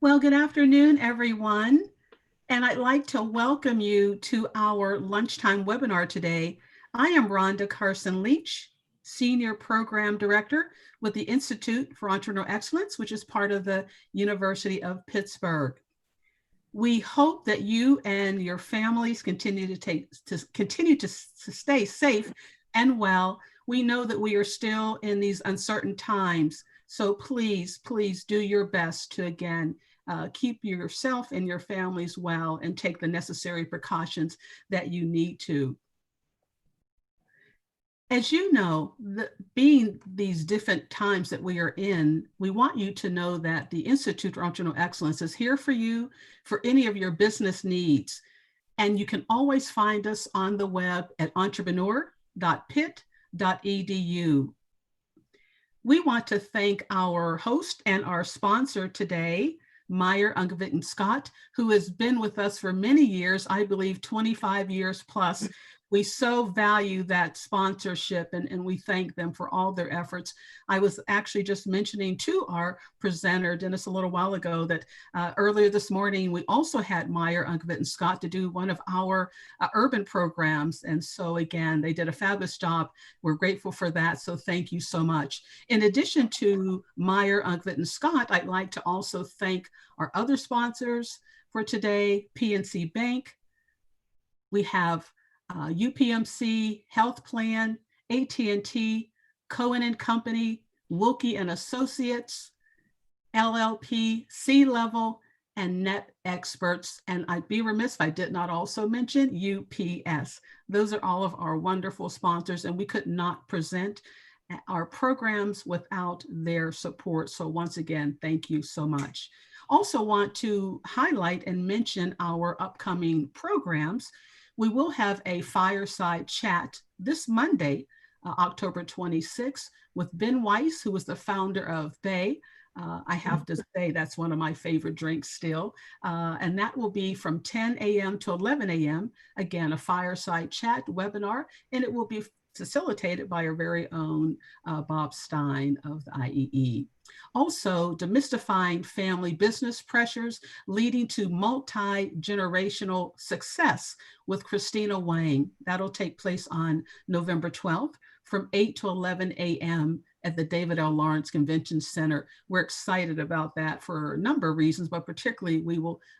Well, good afternoon, everyone. And I'd like to welcome you to our lunchtime webinar today. I am Rhonda Carson Leach, Senior Program Director with the Institute for Entrepreneurial Excellence, which is part of the University of Pittsburgh. We hope that you and your families continue to stay safe and well. We know that we are still in these uncertain times, so please do your best to again keep yourself and your families well and take the necessary precautions that you need to. As you know, being these different times that we are in, we want you to know that the Institute for Entrepreneurial Excellence is here for you for any of your business needs. And you can always find us on the web at entrepreneur.pitt.edu. We want to thank our host and our sponsor today, Meyer, Unkovic, and Scott, who has been with us for many years, I believe 25 years plus. We so value that sponsorship and we thank them for all their efforts. I was actually just mentioning to our presenter, Dennis, a little while ago that earlier this morning, we also had Meyer, Unkovic, and Scott to do one of our urban programs. And so again, they did a fabulous job. We're grateful for that. So thank you so much. In addition to Meyer, Unkovic, and Scott, I'd like to also thank our other sponsors for today, PNC Bank. We have UPMC Health Plan, AT&T, Cohen and Company, Wilkie and Associates, LLP, C-Level, and Net Experts. And I'd be remiss if I did not also mention UPS. Those are all of our wonderful sponsors, and we could not present our programs without their support. So once again, thank you so much. Also want to highlight and mention our upcoming programs. We will have a fireside chat this Monday, October 26th, with Ben Weiss, who is the founder of Bay. I have to say that's one of my favorite drinks still. And that will be from 10 a.m. to 11 a.m. Again, a fireside chat webinar, and it will be facilitated by our very own Bob Stein of the IEE. Also, demystifying family business pressures leading to multi-generational success with Christina Wang. That'll take place on November 12th from 8 to 11 a.m. at the David L. Lawrence Convention Center. We're excited about that for a number of reasons, but particularly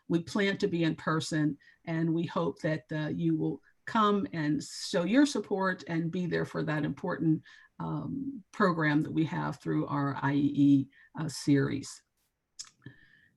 we plan to be in person, and we hope that you will come and show your support and be there for that important program that we have through our IEE series.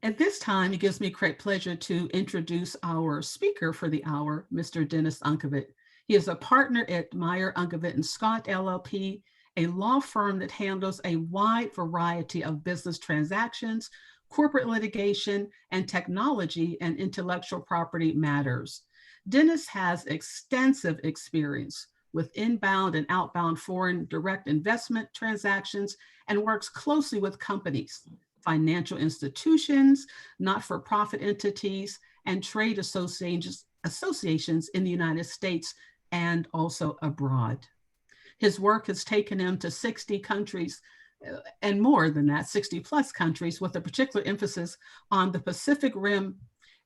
At this time, it gives me great pleasure to introduce our speaker for the hour, Mr. Dennis Unkovic. He is a partner at Meyer, Unkovic, and Scott, LLP, a law firm that handles a wide variety of business transactions, corporate litigation, and technology and intellectual property matters. Dennis has extensive experience with inbound and outbound foreign direct investment transactions and works closely with companies, financial institutions, not-for-profit entities, and trade associations in the United States and also abroad. His work has taken him to 60 countries and more than that, 60 plus countries, with a particular emphasis on the Pacific Rim.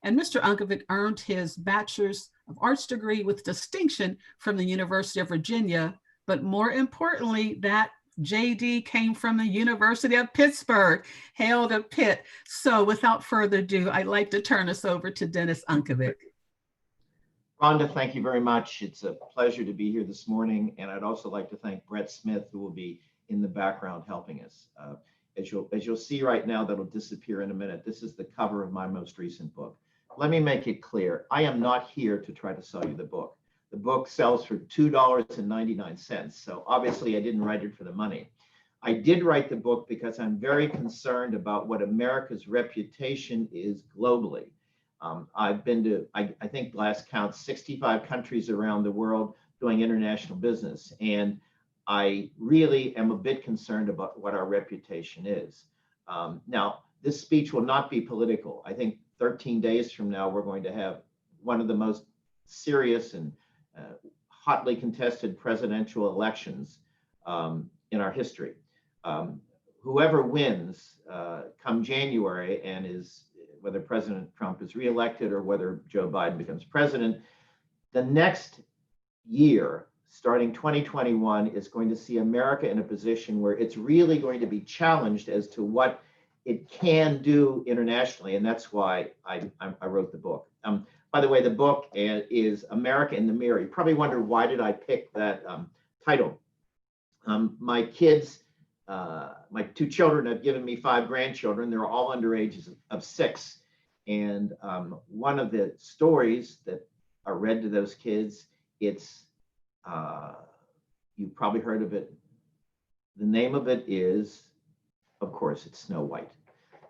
And Mr. Unkovic earned his Bachelor's of Arts degree with distinction from the University of Virginia, but more importantly, that JD came from the University of Pittsburgh, hail to Pitt. So without further ado, I'd like to turn us over to Dennis Unkovic. Rhonda, thank you very much. It's a pleasure to be here this morning. And I'd also like to thank Brett Smith, who will be in the background helping us. As you'll see right now, that'll disappear in a minute. This is the cover of my most recent book. Let me make it clear. I am not here to try to sell you the book. The book sells for $2.99. So obviously I didn't write it for the money. I did write the book because I'm very concerned about what America's reputation is globally. I've been to, I think last count, 65 countries around the world doing international business. And I really am a bit concerned about what our reputation is. Now, this speech will not be political. I think 13 days from now, we're going to have one of the most serious and hotly contested presidential elections in our history. Whoever wins come January and is whether President Trump is reelected or whether Joe Biden becomes president, the next year, starting 2021, is going to see America in a position where it's really going to be challenged as to what it can do internationally. And that's why I wrote the book. By the way, the book is America in the Mirror. You probably wonder, why did I pick that title? My kids, my 2 children have given me 5 grandchildren. They're all under ages of 6. And one of the stories that are read to those kids, it's, you've probably heard of it. The name of it is, of course, it's Snow White.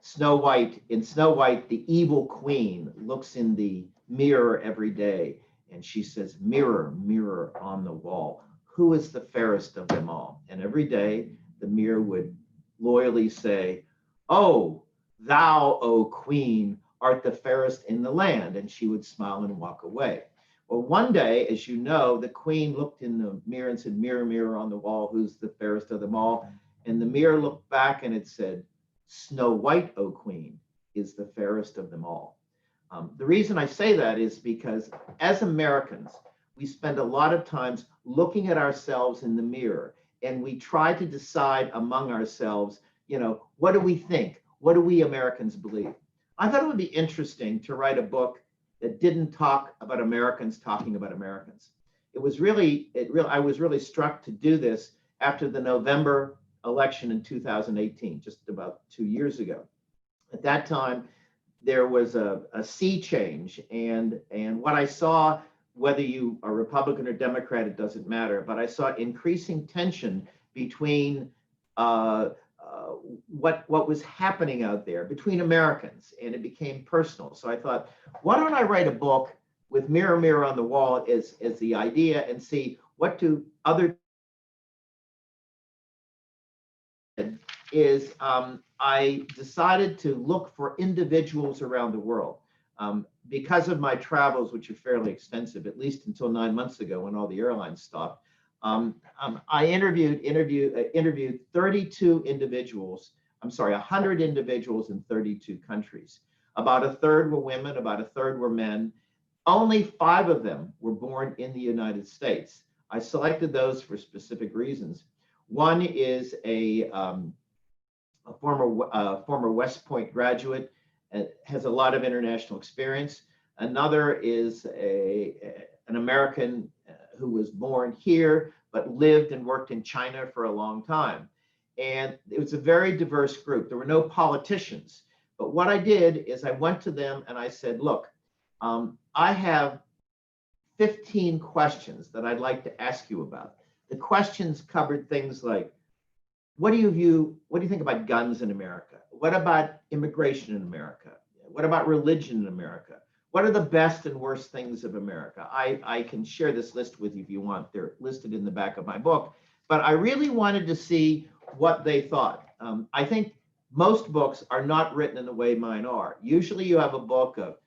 Snow White, in Snow White, the evil queen looks in the mirror every day and she says, "Mirror, mirror on the wall, who is the fairest of them all?" And every day the mirror would loyally say, "Oh, thou, O queen, art the fairest in the land." And she would smile and walk away. Well, one day, as you know, the queen looked in the mirror and said, "Mirror, mirror on the wall, who's the fairest of them all?" And the mirror looked back and it said, "Snow White, O queen, is the fairest of them all." The reason I say that is because as Americans, we spend a lot of times looking at ourselves in the mirror and we try to decide among ourselves, what do we think? What do we Americans believe? I thought it would be interesting to write a book that didn't talk about Americans talking about Americans. I was really struck to do this after the November election in 2018, just about 2 years ago. At that time, there was a sea change, and what I saw, whether you are Republican or Democrat, it doesn't matter, but I saw increasing tension between what was happening out there between Americans, and it became personal. So I thought, why don't I write a book with "Mirror, Mirror on the Wall" as the idea, and see what do other is I decided to look for individuals around the world. Because of my travels, which are fairly extensive, at least until 9 months ago when all the airlines stopped, I interviewed 32 individuals, 100 individuals in 32 countries. About a third were women, about a third were men. Only 5 of them were born in the United States. I selected those for specific reasons. One is a former West Point graduate, has a lot of international experience. Another is an American who was born here, but lived and worked in China for a long time. And it was a very diverse group. There were no politicians. But what I did is I went to them and I said, "Look, I have 15 questions that I'd like to ask you about." The questions covered things like, what do you think about guns in America? What about immigration in America? What about religion in America? What are the best and worst things of America? I can share this list with you if you want. They're listed in the back of my book. But I really wanted to see what they thought. I think most books are not written in the way mine are. Usually you have a book of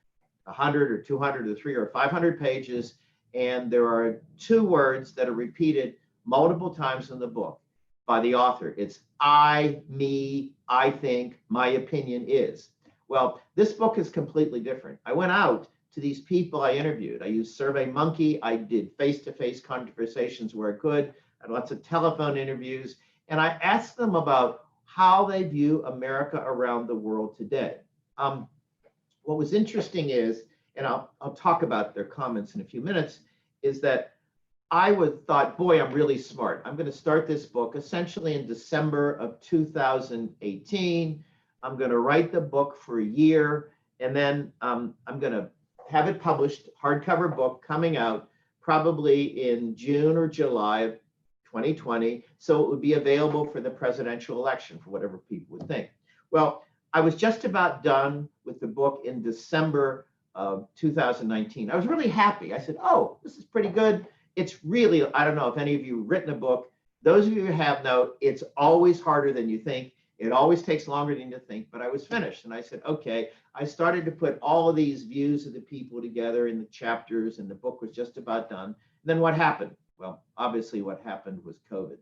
100 or 200 or 300 or 500 pages, and there are 2 words that are repeated multiple times in the book by the author. It's I, me, I think, my opinion is. Well, this book is completely different. I went out to these people I interviewed. I used SurveyMonkey. I did face-to-face conversations where I could. I had lots of telephone interviews. And I asked them about how they view America around the world today. What was interesting is, and I'll talk about their comments in a few minutes, is that I thought, boy, I'm really smart. I'm going to start this book essentially in December of 2018. I'm going to write the book for a year, and then I'm going to have it published, hardcover book coming out probably in June or July of 2020. So it would be available for the presidential election, for whatever people would think. Well, I was just about done with the book in December of 2019. I was really happy. I said, oh, this is pretty good. It's really, I don't know if any of you have written a book. Those of you who have know, it's always harder than you think. It always takes longer than you think, but I was finished. And I said, okay, I started to put all of these views of the people together in the chapters, and the book was just about done. And then what happened? Well, obviously what happened was COVID.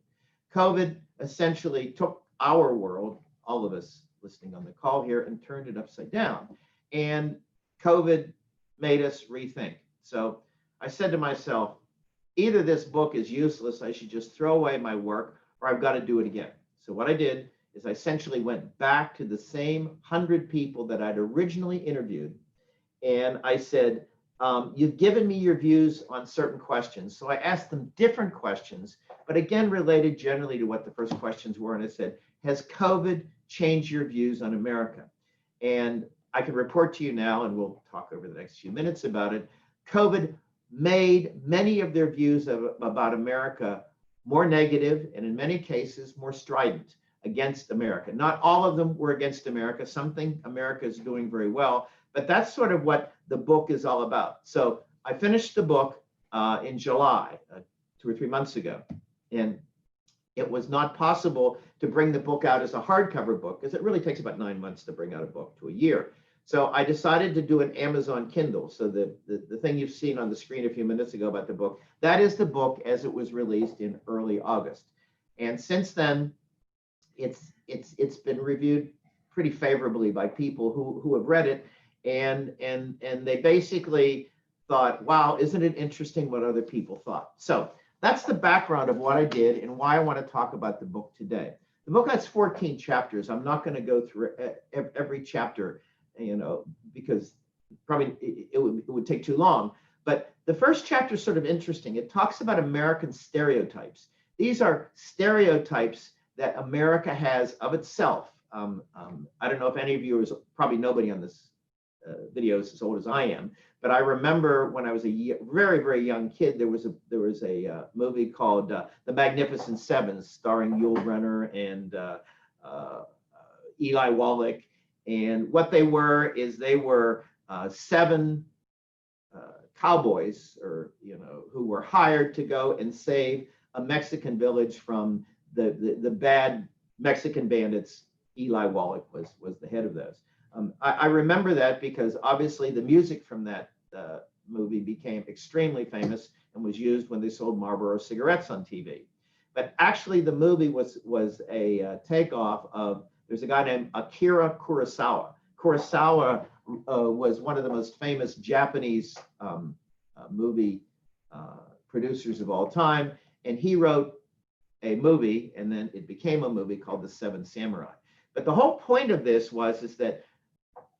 COVID essentially took our world, all of us listening on the call here, and turned it upside down. and COVID made us rethink. So I said to myself, either this book is useless, I should just throw away my work, or I've got to do it again. So what I did is I essentially went back to the same 100 people that I'd originally interviewed. And I said, you've given me your views on certain questions. So I asked them different questions, but again, related generally to what the first questions were. And I said, has COVID changed your views on America? And I can report to you now, and we'll talk over the next few minutes about it, COVID made many of their views about America more negative, and in many cases, more strident against America. Not all of them were against America. Some think America is doing very well, but that's sort of what the book is all about. So I finished the book in July, 2 or 3 months ago, and it was not possible to bring the book out as a hardcover book because it really takes about 9 months to bring out a book to a year. So I decided to do an Amazon Kindle. So the thing you've seen on the screen a few minutes ago about the book, that is the book as it was released in early August. And since then, it's been reviewed pretty favorably by people who have read it, and they basically thought, wow, isn't it interesting what other people thought? So that's the background of what I did and why I want to talk about the book today. The book has 14 chapters. I'm not going to go through every chapter, because probably it would take too long. But the first chapter is sort of interesting. It talks about American stereotypes. These are stereotypes that America has of itself. I don't know if any of you, probably nobody on this video is as old as I am, but I remember when I was a very, very young kid, there was a movie called The Magnificent Seven, starring Yul Brynner and Eli Wallach. And what they were seven cowboys, or who were hired to go and save a Mexican village from the bad Mexican bandits. Eli Wallach was the head of those. I remember that because obviously the music from that movie became extremely famous and was used when they sold Marlboro cigarettes on TV. But actually, the movie was a takeoff of, there's a guy named Akira Kurosawa. Kurosawa was one of the most famous Japanese movie producers of all time, and he wrote a movie, and then it became a movie called The Seven Samurai. But the whole point of this is that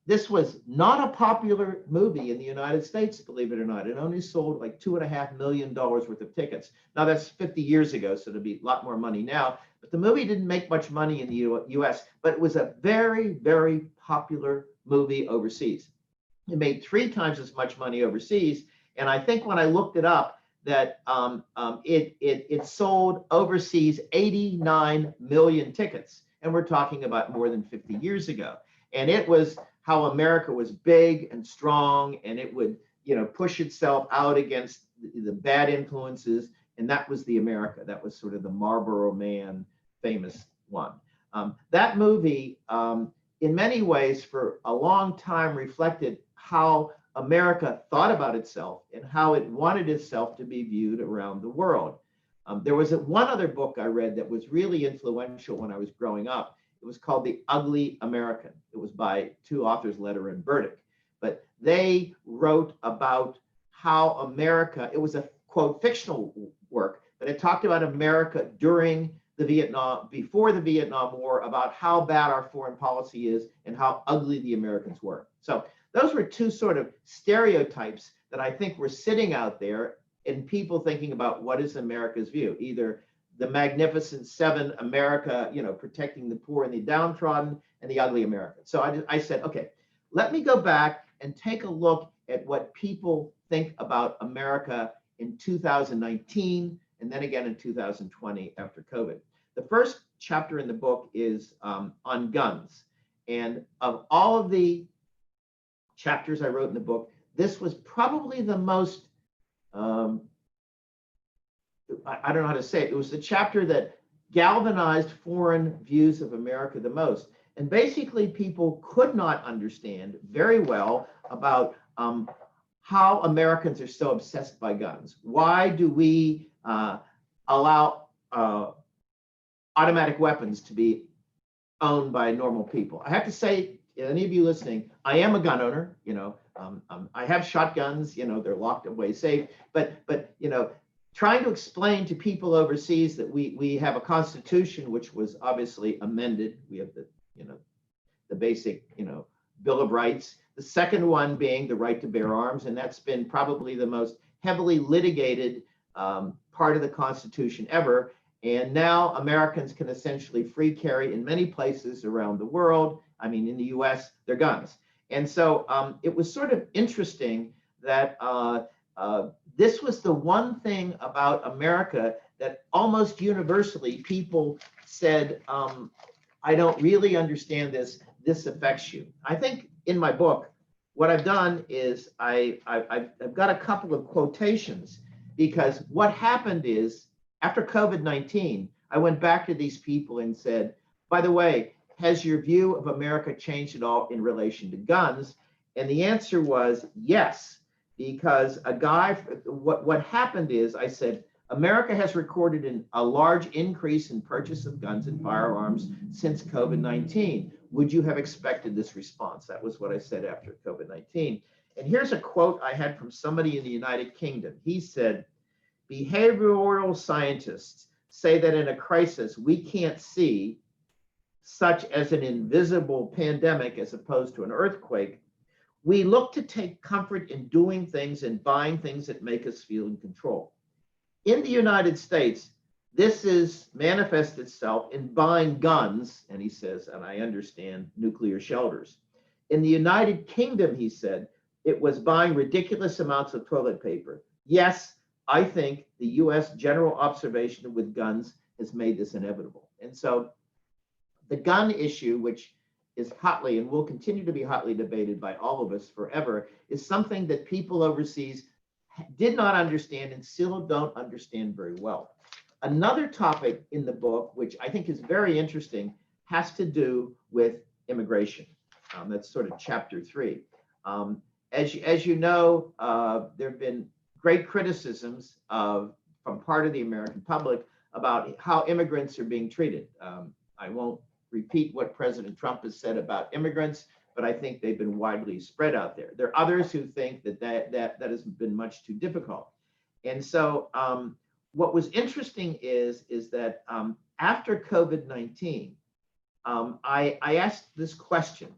this was not a popular movie in the United States, believe it or not. It only sold like $2.5 million worth of tickets. Now that's 50 years ago, so it'll be a lot more money now. But the movie didn't make much money in the U.S., but it was a very, very popular movie overseas. It made 3 times as much money overseas. And I think when I looked it up, that it sold overseas 89 million tickets. And we're talking about more than 50 years ago. And it was how America was big and strong, and it would, push itself out against the bad influences. And that was the America. That was sort of the Marlboro Man famous one. That movie, in many ways, for a long time, reflected how America thought about itself and how it wanted itself to be viewed around the world. There was one other book I read that was really influential when I was growing up. It was called The Ugly American. It was by 2 authors, Leder and Burdick. But they wrote about how America, it was a, quote, fictional work, but it talked about America during before the Vietnam War, about how bad our foreign policy is and how ugly the Americans were. So those were 2 sort of stereotypes that I think were sitting out there and people thinking about what is America's view, either the Magnificent Seven, America, protecting the poor and the downtrodden, and the ugly America. So I said, okay, let me go back and take a look at what people think about America in 2019, and then again in 2020 after COVID. The first chapter in the book is on guns. And of all of the chapters I wrote in the book, this was probably the most, I don't know how to say it. It was the chapter that galvanized foreign views of America the most. And basically, people could not understand very well about how Americans are so obsessed by guns. Why do we allow automatic weapons to be owned by normal people? I have to say, any of you listening, I am a gun owner. I have shotguns. They're locked away safe. But trying to explain to people overseas that we have a constitution which was obviously amended. We have the basic Bill of Rights. The second one being the right to bear arms, and that's been probably the most heavily litigated part of the Constitution ever. And now Americans can essentially free carry in many places around the world. I mean, in the U.S., their guns. And so it was sort of interesting that this was the one thing about America that almost universally people said, I don't really understand this. This affects you. I think in my book, what I've done is I've got a couple of quotations, because what happened is after COVID-19, I went back to these people and said, by the way, has your view of America changed at all in relation to guns? And the answer was yes, because what happened is I said, America has recorded a large increase in purchase of guns and firearms since COVID-19. Would you have expected this response? That was what I said after COVID-19. And here's a quote I had from somebody in the United Kingdom. He said, behavioral scientists say that in a crisis we can't see, such as an invisible pandemic as opposed to an earthquake, we look to take comfort in doing things and buying things that make us feel in control. In the United States, this is manifests itself in buying guns, and he says, and I understand, nuclear shelters. In the United Kingdom, he said, it was buying ridiculous amounts of toilet paper. Yes, I think the US general observation with guns has made this inevitable. And so the gun issue, which is hotly and will continue to be hotly debated by all of us forever, is something that people overseas did not understand and still don't understand very well. Another topic in the book, which I think is very interesting, has to do with immigration. That's sort of chapter 3. As you know, there have been great criticisms from part of the American public about how immigrants are being treated. I won't repeat what President Trump has said about immigrants, but I think they've been widely spread out there. There are others who think that has been much too difficult. And so what was interesting is that after COVID-19, I asked this question.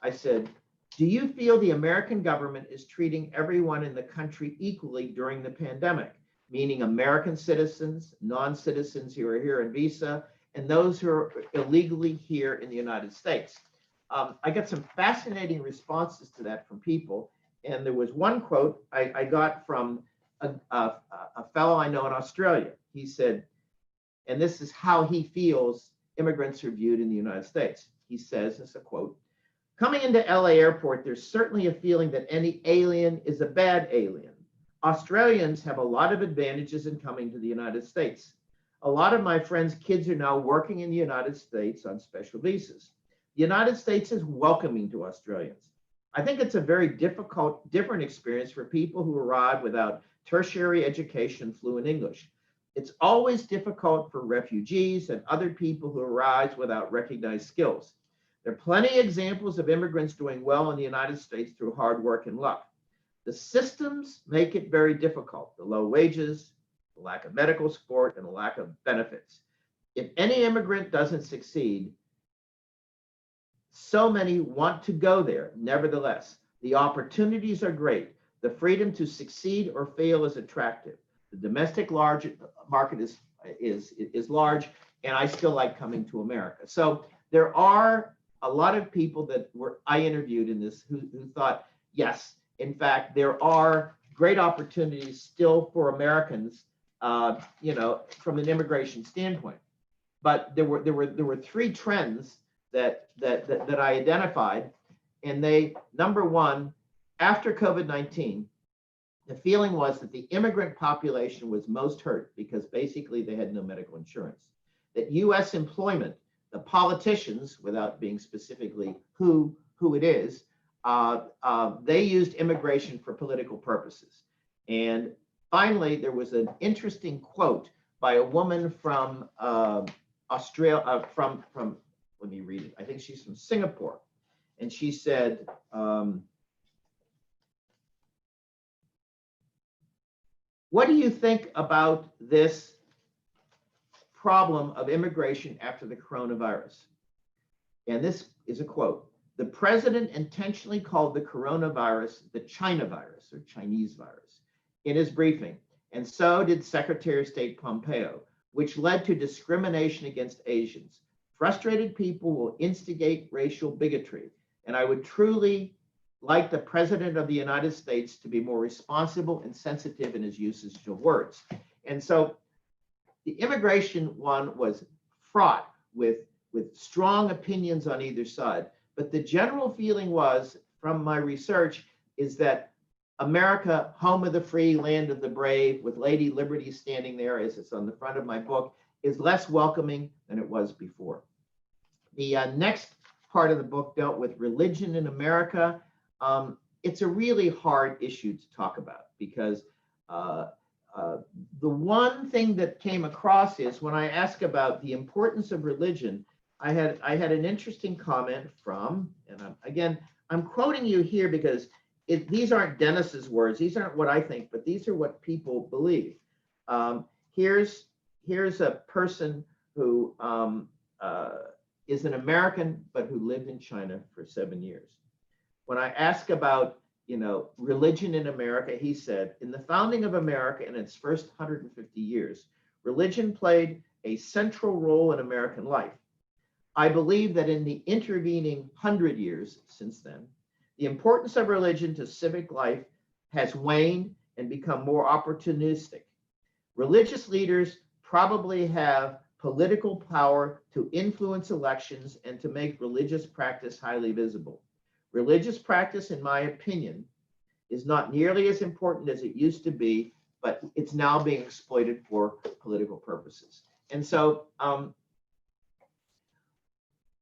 I said, do you feel the American government is treating everyone in the country equally during the pandemic, meaning American citizens, non-citizens who are here on visa, and those who are illegally here in the United States? I got some fascinating responses to that from people. And there was one quote I got from a fellow I know in Australia. He said, and this is how he feels immigrants are viewed in the United States. He says, it's a quote, coming into LA airport, there's certainly a feeling that any alien is a bad alien. Australians have a lot of advantages in coming to the United States. A lot of my friends' kids are now working in the United States on special visas. The United States is welcoming to Australians. I think it's a very different experience for people who arrive without tertiary education, fluent English. It's always difficult for refugees and other people who arrive without recognized skills. There are plenty of examples of immigrants doing well in the United States through hard work and luck. The systems make it very difficult, the low wages, the lack of medical support, and the lack of benefits. If any immigrant doesn't succeed, so many want to go there. Nevertheless, the opportunities are great. The freedom to succeed or fail is attractive. The domestic market is large, and I still like coming to America. So there are a lot of people that I interviewed in this who thought, yes, in fact, there are great opportunities still for Americans, from an immigration standpoint. But there were 3 trends that I identified, and number one, after COVID-19, the feeling was that the immigrant population was most hurt because basically they had no medical insurance. That U.S. employment, the politicians, without being specifically who it is, they used immigration for political purposes. And finally, there was an interesting quote by a woman from Australia, let me read it. I think she's from Singapore. and she said, what do you think about this problem of immigration after the coronavirus? And this is a quote. The president intentionally called the coronavirus the China virus or Chinese virus in his briefing, and so did Secretary of State Pompeo, which led to discrimination against Asians. Frustrated people will instigate racial bigotry, and I would truly like the President of the United States to be more responsible and sensitive in his usage of words. And so the immigration one was fraught with strong opinions on either side. But the general feeling was, from my research, is that America, home of the free, land of the brave, with Lady Liberty standing there, as it's on the front of my book, is less welcoming than it was before. The next part of the book dealt with religion in America. It's a really hard issue to talk about because the one thing that came across is when I ask about the importance of religion, I had an interesting comment from, and I'm quoting you here because these aren't Dennis's words, these aren't what I think, but these are what people believe. Here's a person who is an American, but who lived in China for 7 years. When I ask about, religion in America, he said, in the founding of America in its first 150 years, religion played a central role in American life. I believe that in the intervening 100 years since then, the importance of religion to civic life has waned and become more opportunistic. Religious leaders probably have political power to influence elections and to make religious practice highly visible. Religious practice, in my opinion, is not nearly as important as it used to be, but it's now being exploited for political purposes. And so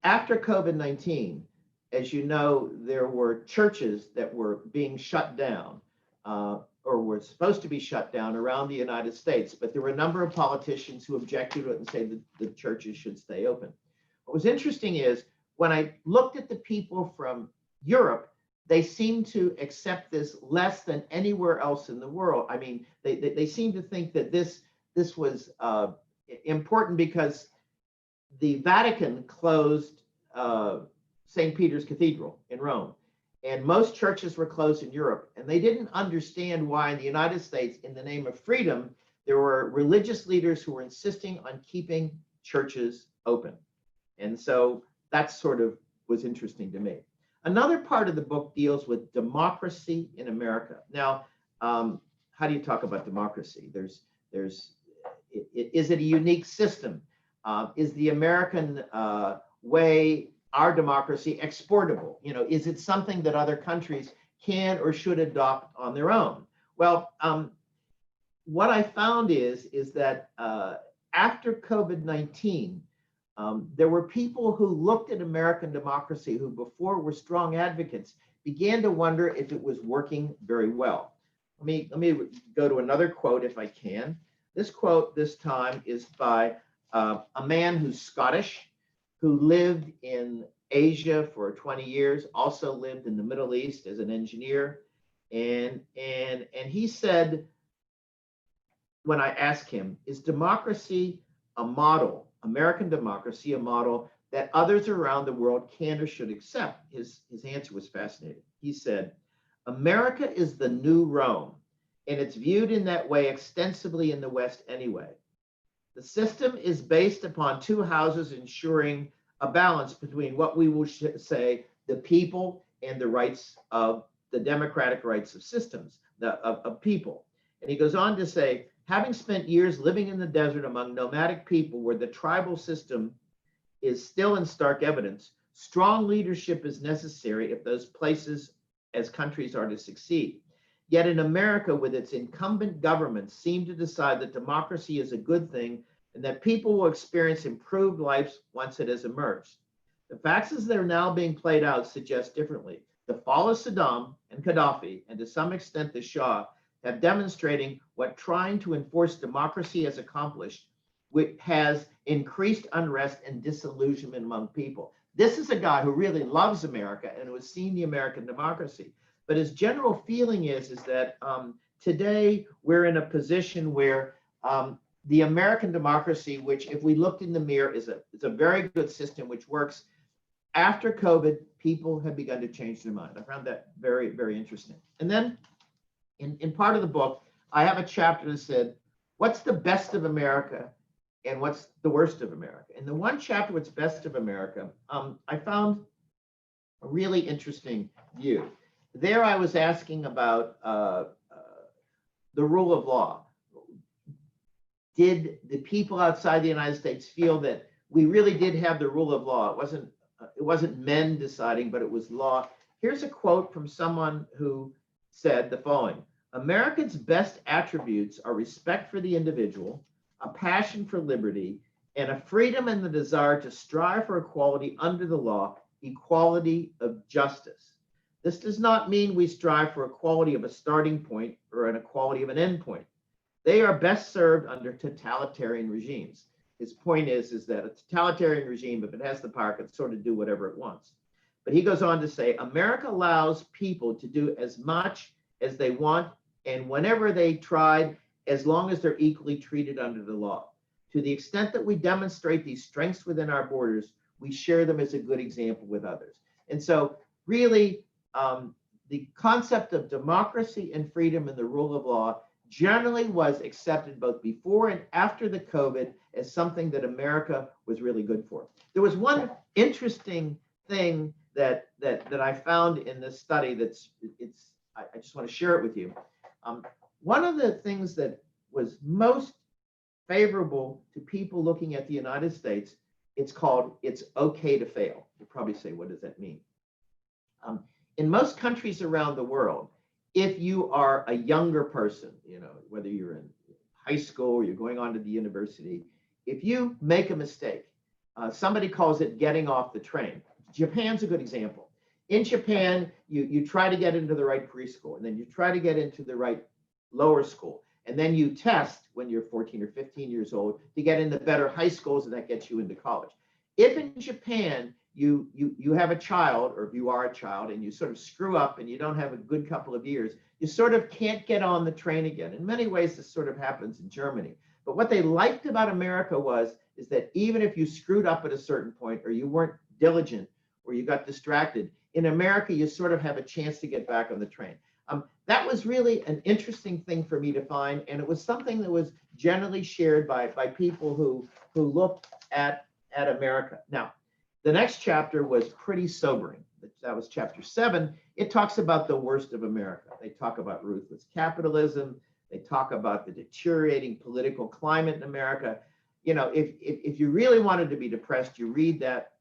after COVID-19, as you know, there were churches that were being shut down or were supposed to be shut down around the United States, but there were a number of politicians who objected to it and said that the churches should stay open. What was interesting is when I looked at the people from Europe, they seem to accept this less than anywhere else in the world. I mean, they seem to think that this was important because the Vatican closed St. Peter's Cathedral in Rome, and most churches were closed in Europe, and they didn't understand why in the United States, in the name of freedom, there were religious leaders who were insisting on keeping churches open. And so that sort of was interesting to me. Another part of the book deals with democracy in America. Now, how do you talk about democracy? Is it a unique system? Is the American way, our democracy, exportable? Is it something that other countries can or should adopt on their own? Well, what I found is that after COVID-19, there were people who looked at American democracy who before were strong advocates, began to wonder if it was working very well. Let me go to another quote if I can. This quote this time is by a man who's Scottish, who lived in Asia for 20 years, also lived in the Middle East as an engineer. And he said, when I asked him, is democracy a model, American democracy, a model that others around the world can or should accept? His answer was fascinating. He said, America is the new Rome, and it's viewed in that way extensively in the West anyway. The system is based upon two houses ensuring a balance between what we will say the people and the rights of the democratic rights of systems, of people. And he goes on to say, having spent years living in the desert among nomadic people where the tribal system is still in stark evidence, strong leadership is necessary if those places as countries are to succeed. Yet in America, with its incumbent governments, seem to decide that democracy is a good thing and that people will experience improved lives once it has emerged. The facts as they're now being played out suggest differently. The fall of Saddam and Gaddafi, and to some extent the Shah, have demonstrating what trying to enforce democracy has accomplished, which has increased unrest and disillusionment among people. this is a guy who really loves America and who has seen the American democracy. But his general feeling is that today we're in a position where the American democracy, which if we looked in the mirror is a very good system which works. After COVID, people have begun to change their mind. I found that very, very interesting. And then in part of the book, I have a chapter that said, what's the best of America and what's the worst of America? In the one chapter, what's best of America, I found a really interesting view. There I was asking about the rule of law. Did the people outside the United States feel that we really did have the rule of law? It wasn't men deciding, but it was law. Here's a quote from someone who said the following: Americans' best attributes are respect for the individual, a passion for liberty, and a freedom and the desire to strive for equality under the law, equality of justice. This does not mean we strive for equality of a starting point or an equality of an end point. They are best served under totalitarian regimes. His point is that a totalitarian regime, if it has the power, can sort of do whatever it wants. But he goes on to say, America allows people to do as much as they want and whenever they tried, as long as they're equally treated under the law. To the extent that we demonstrate these strengths within our borders, we share them as a good example with others. And so really, the concept of democracy and freedom and the rule of law generally was accepted both before and after the COVID as something that America was really good for. There was one interesting thing that I found in this study I just want to share it with you. One of the things that was most favorable to people looking at the United States, it's called "It's okay to fail." You'll probably say, what does that mean? In most countries around the world, if you are a younger person, whether you're in high school or you're going on to the university, if you make a mistake, somebody calls it getting off the train. Japan's a good example. In Japan, you try to get into the right preschool, and then you try to get into the right lower school, and then you test when you're 14 or 15 years old to get into better high schools, and that gets you into college. If in Japan you have a child, or if you are a child and you sort of screw up and you don't have a good couple of years, you sort of can't get on the train again. In many ways, this sort of happens in Germany. But what they liked about America is that even if you screwed up at a certain point, or you weren't diligent, or you got distracted, in America, you sort of have a chance to get back on the train. That was really an interesting thing for me to find, and it was something that was generally shared by people who looked at America. Now, the next chapter was pretty sobering. That was chapter 7. It talks about the worst of America. They talk about ruthless capitalism. They talk about the deteriorating political climate in America. If you really wanted to be depressed, you read that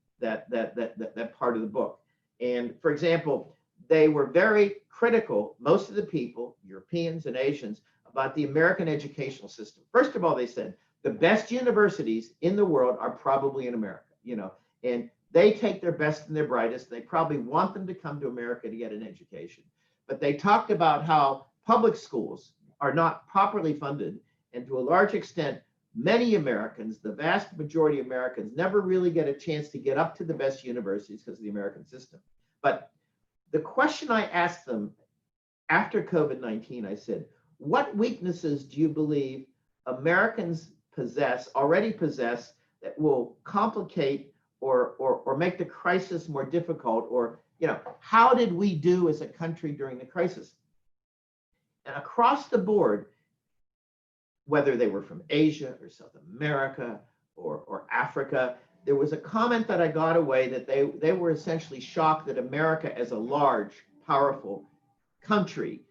part of the book. And for example, they were very critical, most of the people, Europeans and Asians, about the American educational system. First of all, they said the best universities in the world are probably in America, and they take their best and their brightest. They probably want them to come to America to get an education. But they talked about how public schools are not properly funded, and to a large extent, many Americans, the vast majority of Americans, never really get a chance to get up to the best universities because of the American system. But the question I asked them after COVID-19, I said, what weaknesses do you believe Americans already possess, that will complicate or make the crisis more difficult? Or, how did we do as a country during the crisis? And across the board, whether they were from Asia or South America or Africa, there was a comment that I got away that they were essentially shocked that America, as a large, powerful country,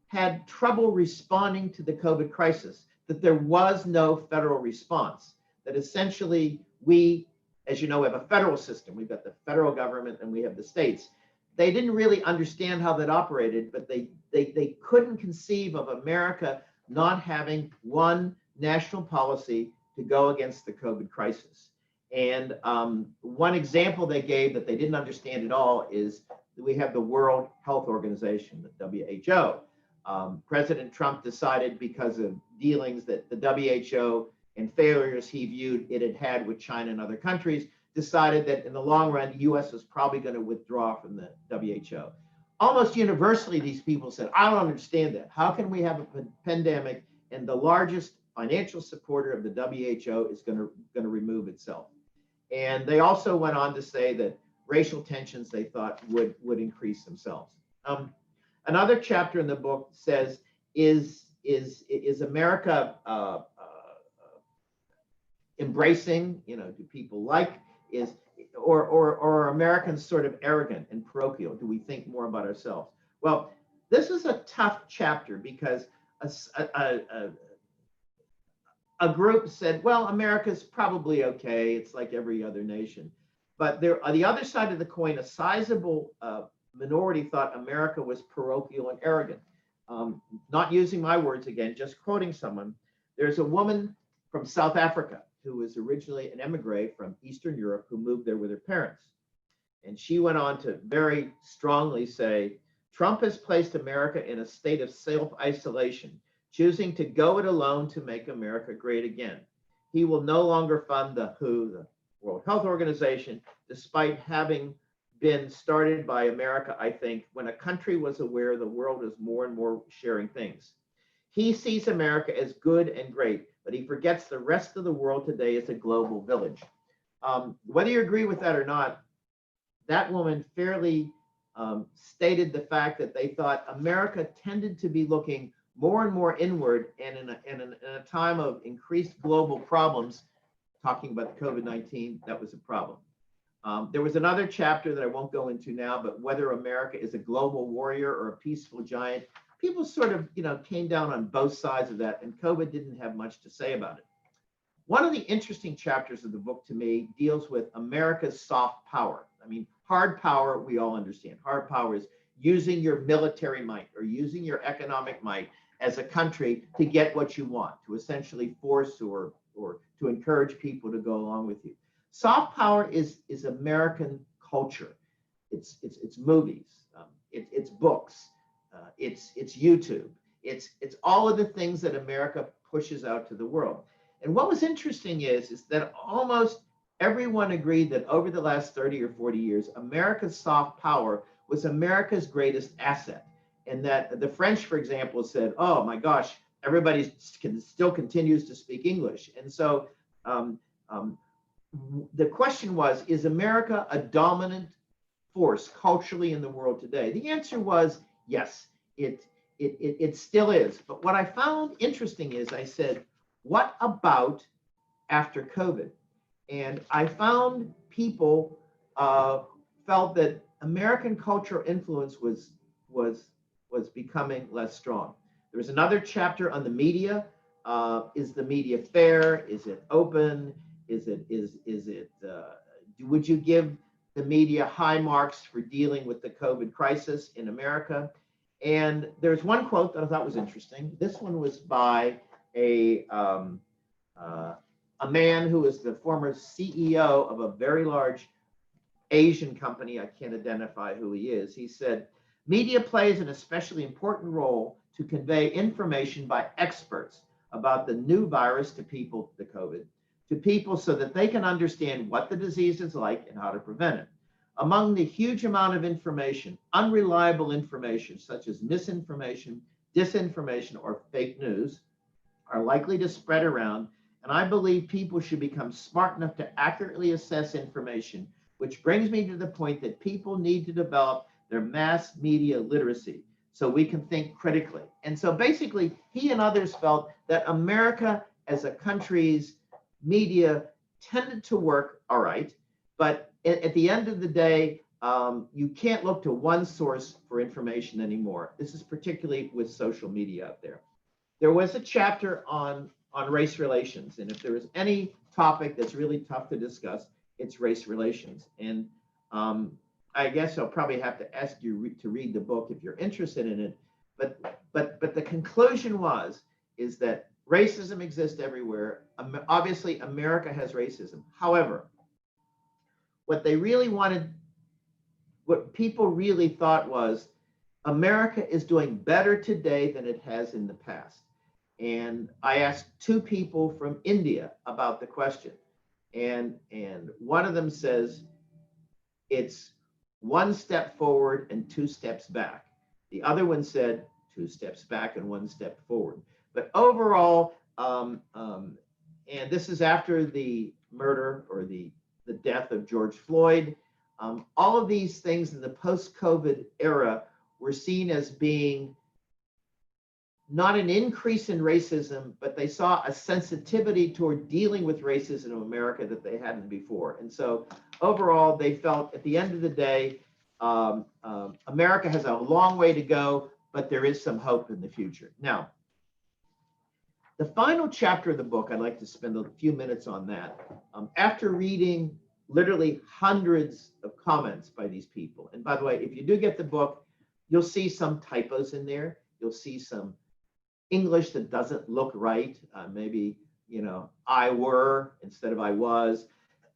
had trouble responding to the COVID crisis, that there was no federal response, that essentially we, as you know, have a federal system. We've got the federal government and we have the states. They didn't really understand how that operated, but they couldn't conceive of America not having one national policy to go against the COVID crisis. And one example they gave that they didn't understand at all is that we have the World Health Organization, the WHO. President Trump decided, because of dealings that the WHO and failures he viewed it had with China and other countries, decided that in the long run, the U.S. was probably going to withdraw from the WHO. Almost universally, these people said, I don't understand that. How can we have a pandemic and the largest financial supporter of the WHO is going to remove itself? And they also went on to say that racial tensions, they thought, would increase themselves. Another chapter in the book says, is America embracing, do people like, or are Americans sort of arrogant and parochial? Do we think more about ourselves? Well, this is a tough chapter because a group said, well, America's probably okay. It's like every other nation. But there, on the other side of the coin, a sizable minority thought America was parochial and arrogant. Not using my words again, just quoting someone. There's a woman from South Africa who was originally an emigre from Eastern Europe who moved there with her parents. And she went on to very strongly say, Trump has placed America in a state of self-isolation, choosing to go it alone to make America great again. He will no longer fund the WHO, the World Health Organization, despite having been started by America, I think, when a country was aware the world is more and more sharing things. He sees America as good and great, but he forgets the rest of the world today is a global village. Whether you agree with that or not, that woman fairly stated the fact that they thought America tended to be looking more and more inward, and in a time of increased global problems, talking about COVID-19, that was a problem. There was another chapter that I won't go into now, but whether America is a global warrior or a peaceful giant. People sort of, came down on both sides of that, and COVID didn't have much to say about it. One of the interesting chapters of the book to me deals with America's soft power. I mean, hard power, we all understand. Hard power is using your military might or using your economic might as a country to get what you want, to essentially force or to encourage people to go along with you. Soft power is American culture. It's movies, it's books, it's YouTube, it's all of the things that America pushes out to the world. And what was interesting is that almost everyone agreed that over the last 30 or 40 years, America's soft power was America's greatest asset. And that the French, for example, said, oh my gosh, everybody still continues to speak English. And so the question was, is America a dominant force culturally in the world today? The answer was yes, it still is. But what I found interesting is I said, what about after COVID? And I found people felt that American cultural influence was becoming less strong. There was another chapter on the media. Is the media fair? Is it open? Would you give the media high marks for dealing with the COVID crisis in America? And there's one quote that I thought was interesting. This one was by a man who was the former CEO of a very large Asian company. I can't identify who he is. He said, media plays an especially important role to convey information by experts about the new virus to people, the COVID, to people so that they can understand what the disease is like and how to prevent it. Among the huge amount of information, unreliable information such as misinformation, disinformation, or fake news are likely to spread around, and I believe people should become smart enough to accurately assess information, which brings me to the point that people need to develop their mass media literacy so we can think critically. And so basically, he and others felt that America as a country's media tended to work all right, but at the end of the day, you can't look to one source for information anymore. This is particularly with social media out there. There was a chapter on race relations, and if there is any topic that's really tough to discuss, it's race relations. And I guess I'll probably have to ask you to read the book if you're interested in it. But the conclusion is that racism exists everywhere. Obviously, America has racism. However, what people really thought was America is doing better today than it has in the past. And I asked two people from India about the question. and one of them says it's one step forward and two steps back. The other one said two steps back and one step forward. But overall, and this is after the murder or the death of George Floyd, all of these things in the post-COVID era were seen as being not an increase in racism, but they saw a sensitivity toward dealing with racism in America that they hadn't before. And so overall, they felt at the end of the day, America has a long way to go, but there is some hope in the future. Now, the final chapter of the book, I'd like to spend a few minutes on that. After reading literally hundreds of comments by these people, and by the way, if you do get the book, you'll see some typos in there. You'll see some English that doesn't look right. Maybe, I were instead of I was.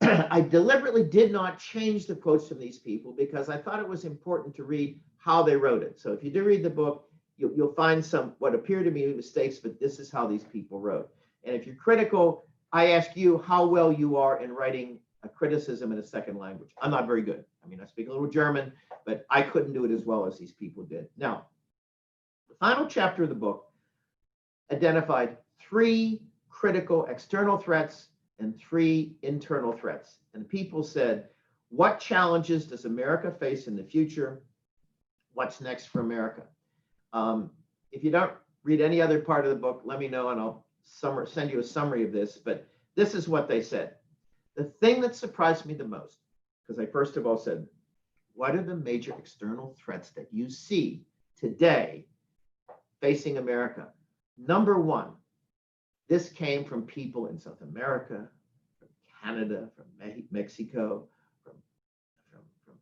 I deliberately did not change the quotes from these people because I thought it was important to read how they wrote it. So if you do read the book, you'll find some what appear to be mistakes, but this is how these people wrote. And if you're critical, I ask you how well you are in writing a criticism in a second language. I'm not very good. I mean, I speak a little German, but I couldn't do it as well as these people did. Now, the final chapter of the book identified 3 critical external threats and 3 internal threats. And people said, what challenges does America face in the future? What's next for America? If you don't read any other part of the book, let me know and I'll send you a summary of this. But this is what they said. The thing that surprised me the most, because I first of all said, what are the major external threats that you see today facing America? Number 1, this came from people in South America, from Canada, from Mexico, from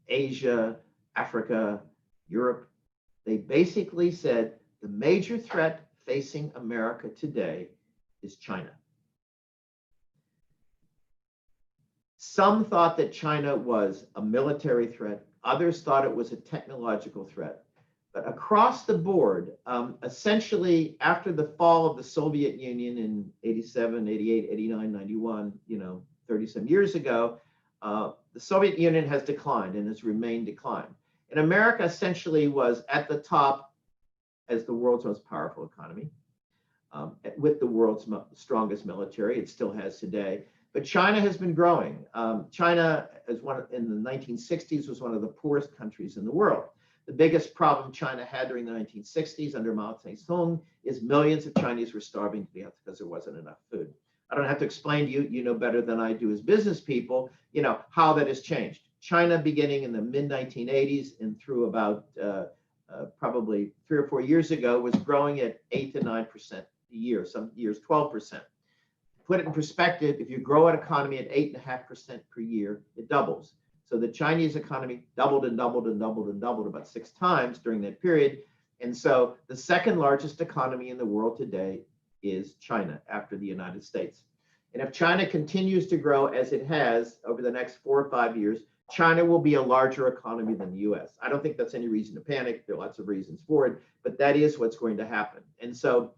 Asia, Africa, Europe. They basically said the major threat facing America today is China. Some thought that China was a military threat. Others thought it was a technological threat. But across the board, essentially after the fall of the Soviet Union in 87, 88, 89, 91, 30-some years ago, the Soviet Union has declined and has remained declined. And America essentially was at the top as the world's most powerful economy, with the world's strongest military. It still has today. But China has been growing. China, in the 1960s, was one of the poorest countries in the world. The biggest problem China had during the 1960s under Mao Zedong is millions of Chinese were starving to death because there wasn't enough food. I don't have to explain to you, you know better than I do as business people, how that has changed. China, beginning in the mid-1980s and through about probably 3 or 4 years ago, was growing at 8 to 9% a year, some years 12%. Put it in perspective, if you grow an economy at 8.5% per year, it doubles. So the Chinese economy doubled and doubled and doubled and doubled about 6 times during that period. And so the second largest economy in the world today is China after the United States. And if China continues to grow as it has over the next 4 or 5 years, China will be a larger economy than the US. I don't think that's any reason to panic. There are lots of reasons for it, but that is what's going to happen. And so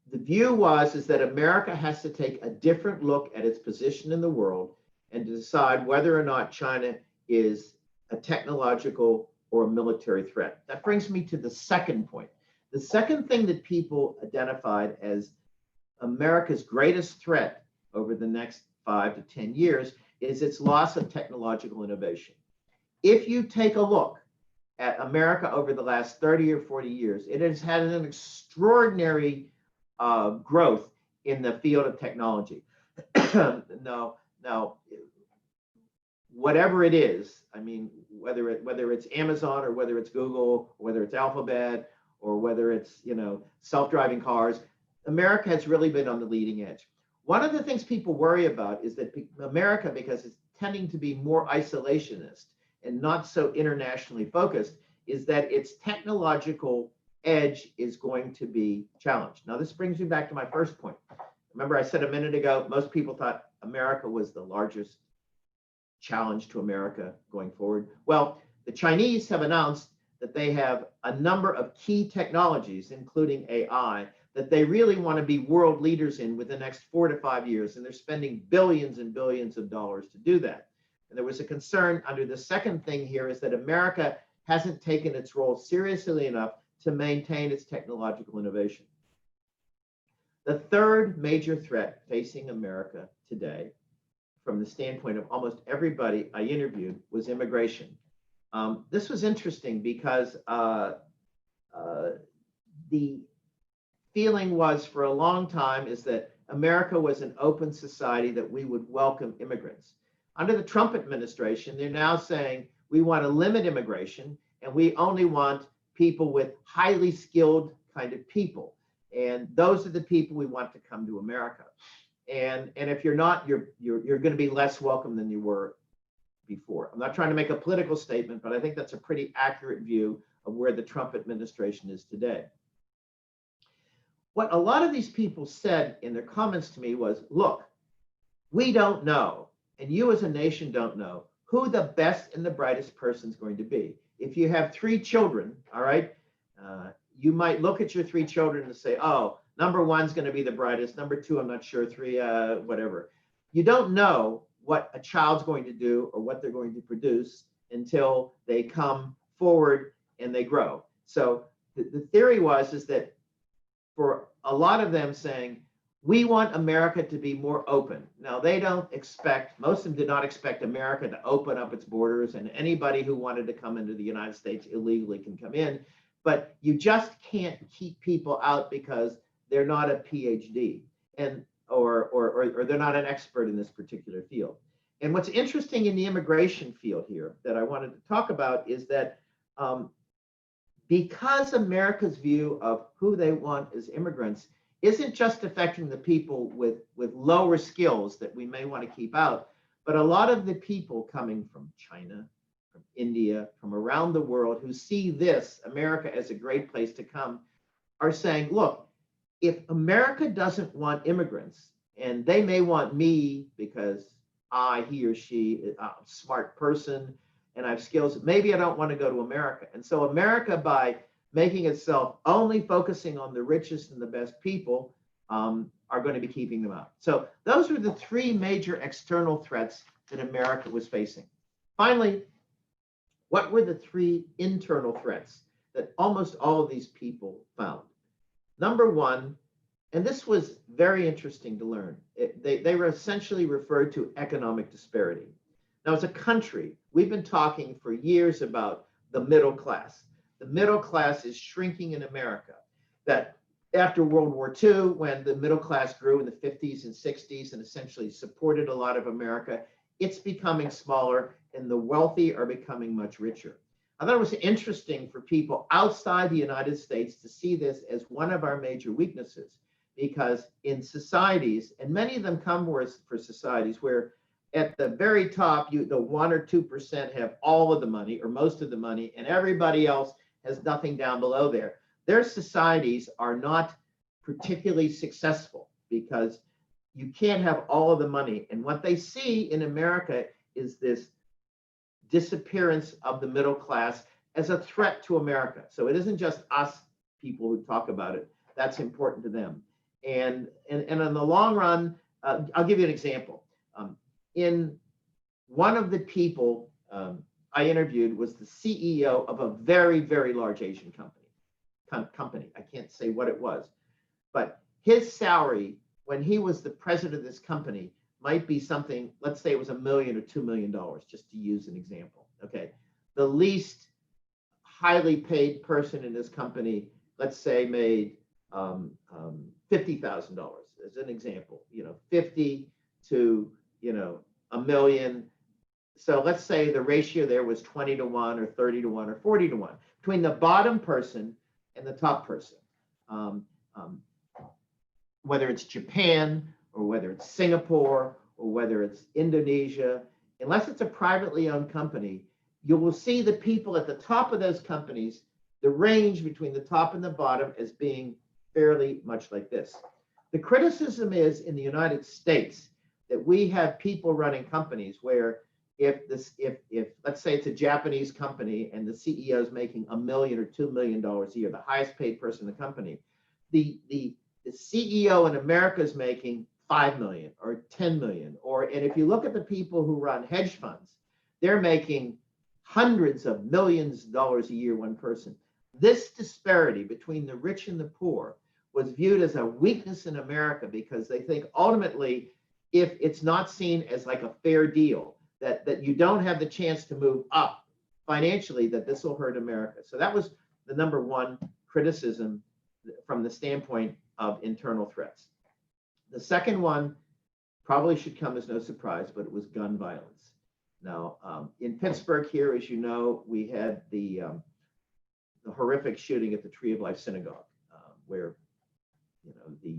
the view is that America has to take a different look at its position in the world and to decide whether or not China is a technological or a military threat. That brings me to the second point. The second thing that people identified as America's greatest threat over the next 5 to 10 years is its loss of technological innovation. If you take a look at America over the last 30 or 40 years, it has had an extraordinary growth in the field of technology. Now, whatever it is, I mean, whether it's Amazon or whether it's Google, or whether it's Alphabet, or whether it's self-driving cars, America has really been on the leading edge. One of the things people worry about is that America, because it's tending to be more isolationist and not so internationally focused, is that its technological edge is going to be challenged. Now, this brings me back to my first point. Remember, I said a minute ago, most people thought America was the largest challenge to America going forward. Well, the Chinese have announced that they have a number of key technologies, including AI, that they really want to be world leaders in within the next 4 to 5 years. And they're spending billions and billions of dollars to do that. And there was a concern under the second thing here is that America hasn't taken its role seriously enough to maintain its technological innovation. The third major threat facing America today, from the standpoint of almost everybody I interviewed, was immigration. This was interesting because the feeling was for a long time is that America was an open society, that we would welcome immigrants. Under the Trump administration, they're now saying we want to limit immigration and we only want people with highly skilled kind of people. And those are the people we want to come to America. And if you're not, you're going to be less welcome than you were before. I'm not trying to make a political statement, but I think that's a pretty accurate view of where the Trump administration is today. What a lot of these people said in their comments to me was, look, we don't know, and you as a nation don't know, who the best and the brightest person is going to be. If you have 3 children, all right, you might look at your 3 children and say, oh, number 1's going to be the brightest, number 2, I'm not sure, 3, whatever. You don't know what a child's going to do or what they're going to produce until they come forward and they grow. So the theory is that for a lot of them saying, we want America to be more open. Now, they don't expect, most of them did not expect America to open up its borders and anybody who wanted to come into the United States illegally can come in. But you just can't keep people out because they're not a PhD and or they're not an expert in this particular field. And what's interesting in the immigration field here that I wanted to talk about is that because America's view of who they want as immigrants isn't just affecting the people with lower skills that we may want to keep out, but a lot of the people coming from China, from India, from around the world who see this, America, as a great place to come, are saying, look, if America doesn't want immigrants, and they may want me because he or she, I'm a smart person and I have skills, maybe I don't want to go to America. And so America, by making itself only focusing on the richest and the best people, are going to be keeping them out. So those were the 3 major external threats that America was facing. Finally, what were the 3 internal threats that almost all of these people found? Number 1, and this was very interesting to learn, they were essentially referred to economic disparity. Now, as a country, we've been talking for years about the middle class. The middle class is shrinking in America. That after World War II, when the middle class grew in the 50s and 60s and essentially supported a lot of America, it's becoming smaller and the wealthy are becoming much richer. I thought it was interesting for people outside the United States to see this as one of our major weaknesses, because in societies, and many of them come for societies where at the very top, the 1 or 2% have all of the money or most of the money, and everybody else has nothing down below there. Their societies are not particularly successful because you can't have all of the money. And what they see in America is this disappearance of the middle class as a threat to America. So it isn't just us people who talk about it. That's important to them. And in the long run, I'll give you an example. In one of the people I interviewed was the CEO of a very, very large Asian company. I can't say what it was, but his salary when he was the president of this company might be something, let's say it was $1 million or $2 million, just to use an example. Okay. The least highly paid person in this company, let's say, made $50,000 as an example, 50 to, $1 million. So let's say the ratio there was 20 to 1 or 30 to 1 or 40 to 1 between the bottom person and the top person. Whether it's Japan or whether it's Singapore or whether it's Indonesia, unless it's a privately owned company, you will see the people at the top of those companies, the range between the top and the bottom as being fairly much like this. The criticism is in the United States that we have people running companies where if let's say it's a Japanese company and the CEO is making $1 million or $2 million a year, the highest paid person in the company, the the CEO in America is making 5 million or 10 million. And if you look at the people who run hedge funds, they're making hundreds of millions of dollars a year, one person. This disparity between the rich and the poor was viewed as a weakness in America because they think ultimately, if it's not seen as like a fair deal, that you don't have the chance to move up financially, that this will hurt America. So that was the number one criticism from the standpoint of internal threats. The second one probably should come as no surprise, but it was gun violence. Now, in Pittsburgh here, as you know, we had the horrific shooting at the Tree of Life Synagogue, where the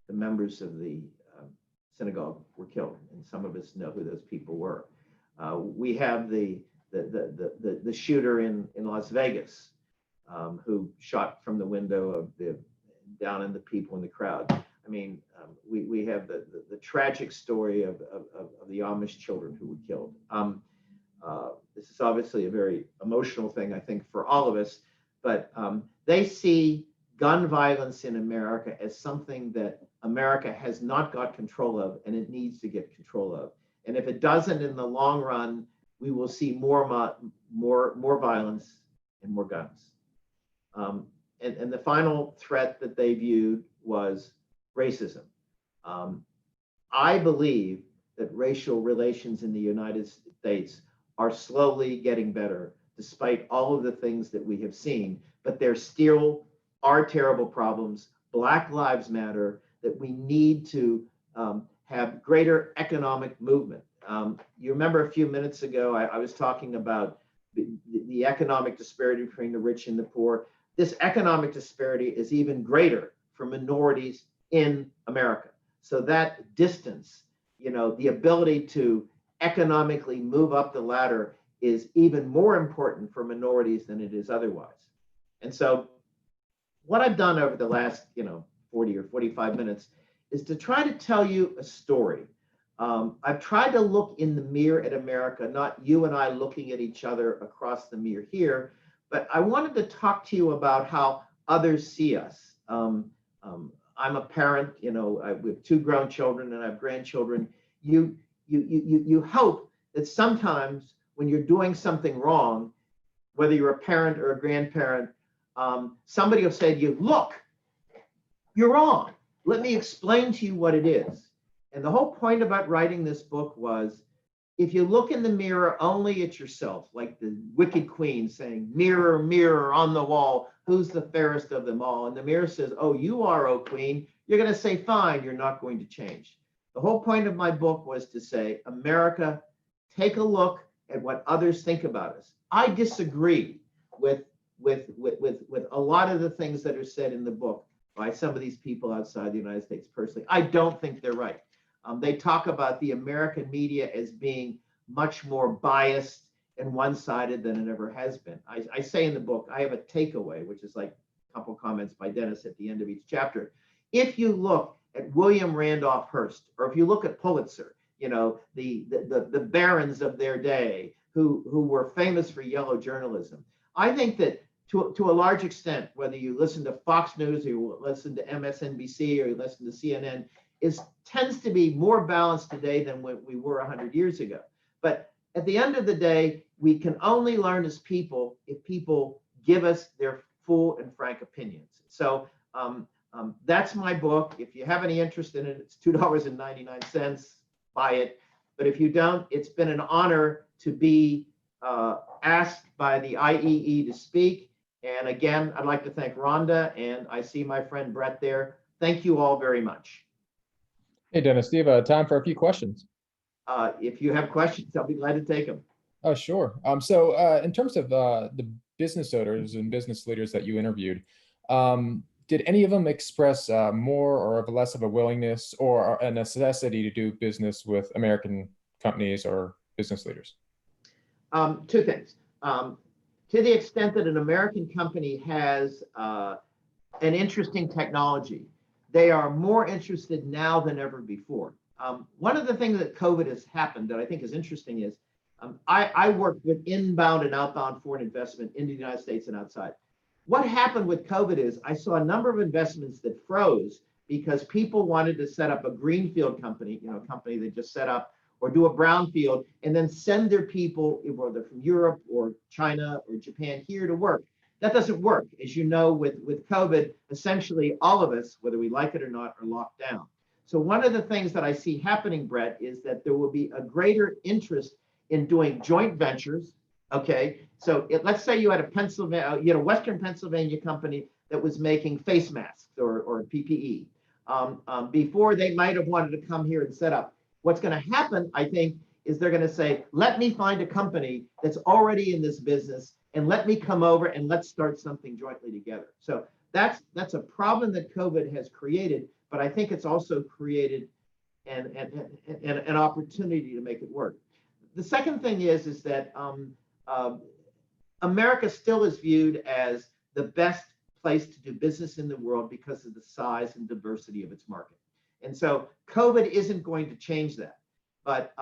members of the synagogue were killed, and some of us know who those people were. We have the shooter in Las Vegas, who shot from the window of down in the people in the crowd. I mean, we have the tragic story of the Amish children who were killed. This is obviously a very emotional thing, I think, for all of us, but they see gun violence in America as something that America has not got control of, and it needs to get control of. And if it doesn't, in the long run, we will see more violence and more guns. And the final threat that they viewed was racism. I believe that racial relations in the United States are slowly getting better, despite all of the things that we have seen, but there still are terrible problems. Black Lives Matter, that we need to have greater economic movement. You remember a few minutes ago, I was talking about the economic disparity between the rich and the poor. This economic disparity is even greater for minorities in America. So that distance, the ability to economically move up the ladder is even more important for minorities than it is otherwise. And so what I've done over the last, 40 or 45 minutes is to try to tell you a story. I've tried to look in the mirror at America, not you and I looking at each other across the mirror here, but I wanted to talk to you about how others see us. I'm a parent, I have 2 grown children and I have grandchildren. You hope that sometimes when you're doing something wrong, whether you're a parent or a grandparent, somebody will say to you, look, you're wrong. Let me explain to you what it is. And the whole point about writing this book was, if you look in the mirror only at yourself, like the wicked queen saying, mirror, mirror on the wall, who's the fairest of them all? And the mirror says, oh, you are, oh queen. You're going to say, fine, you're not going to change. The whole point of my book was to say, America, take a look at what others think about us. I disagree with a lot of the things that are said in the book by some of these people outside the United States personally. I don't think they're right. They talk about the American media as being much more biased and one-sided than it ever has been. I say in the book, I have a takeaway, which is like a couple comments by Dennis at the end of each chapter. If you look at William Randolph Hearst, or if you look at Pulitzer, the barons of their day who were famous for yellow journalism, I think that to a large extent, whether you listen to Fox News or you listen to MSNBC or you listen to CNN, tends to be more balanced today than when we were 100 years ago. But at the end of the day, we can only learn as people if people give us their full and frank opinions. So that's my book. If you have any interest in it, it's $2.99. Buy it. But if you don't, it's been an honor to be asked by the IEE to speak. And again, I'd like to thank Rhonda, and I see my friend Brett there. Thank you all very much. Hey, Dennis, do you have time for a few questions? If you have questions, I'll be glad to take them. Oh, sure. So in terms of the business owners and business leaders that you interviewed, did any of them express more or less of a willingness or a necessity to do business with American companies or business leaders? 2 things. To the extent that an American company has an interesting technology, they are more interested now than ever before. One of the things that COVID has happened that I think is interesting is I work with inbound and outbound foreign investment in the United States and outside. What happened with COVID is I saw a number of investments that froze because people wanted to set up a greenfield company, a company that just set up, or do a brownfield and then send their people, whether from Europe or China or Japan, here to work. That doesn't work. As you know, with COVID, essentially all of us, whether we like it or not, are locked down. So one of the things that I see happening, Brett, is that there will be a greater interest in doing joint ventures. Okay, so let's say you had a Western Pennsylvania company that was making face masks or PPE. Before, they might have wanted to come here and set up. What's going to happen, I think, is they're going to say, let me find a company that's already in this business and let me come over and let's start something jointly together. So that's a problem that COVID has created, but I think it's also created an opportunity to make it work. The second thing is that America still is viewed as the best place to do business in the world because of the size and diversity of its market. And so COVID isn't going to change that. But